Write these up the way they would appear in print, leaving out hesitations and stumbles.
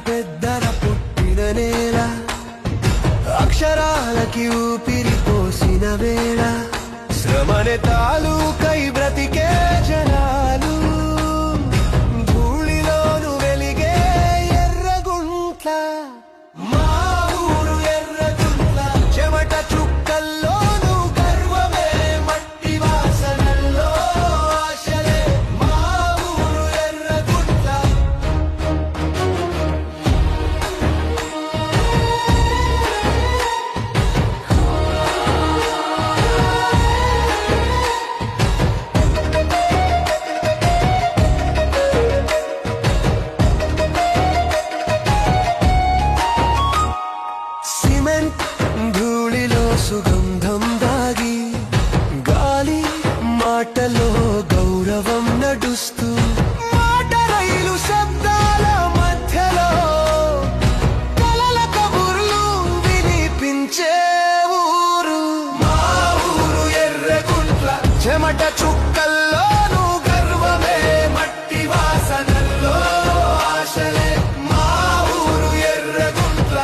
పెద్దన పుట్టిన నేల, అక్షరాలకి ఊపిరి పోసిన వేళ, శ్రమనే తాలూకై బ్రతికే జనాలు, ధూళిలోను వెలిగే ఎర్రగుంట్ల, మా ఊరు ఎర్రగుంట్ల, చెమట చుక్కల్లోను గర్వమే, మట్టి వాసనల్లో ఆశలే, మా ఊరు ఎర్రగుంట్ల. ధూళిలో సుగంధం దాగి, గాలి మాటలో గౌరవం నడుస్తూ, మాట రైలు శబ్దాల మధ్యలో కలల కబుర్లు వినిపించే ఊరు, మా ఊరు ఎర్రగుంట్ల, చెమట చుక్కల్లోను గర్వమే, మట్టి వాసనల్లో ఆశలే, మా ఊరు ఎర్రగుంట్ల.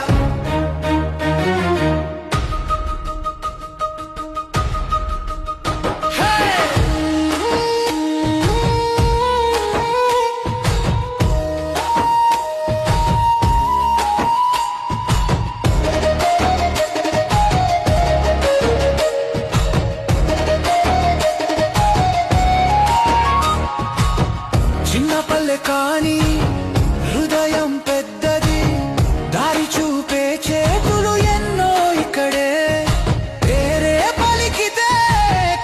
చిన్నపల్లె కాని హృదయం పెద్దది, దారి చూపే చేతులు ఎన్నో ఇక్కడే, పేరే పలికితే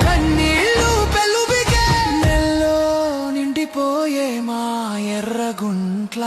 కన్నీళ్ళు పెళ్ళుబిగే, నెల్లో నిండిపోయే మా ఎర్రగుంట్ల.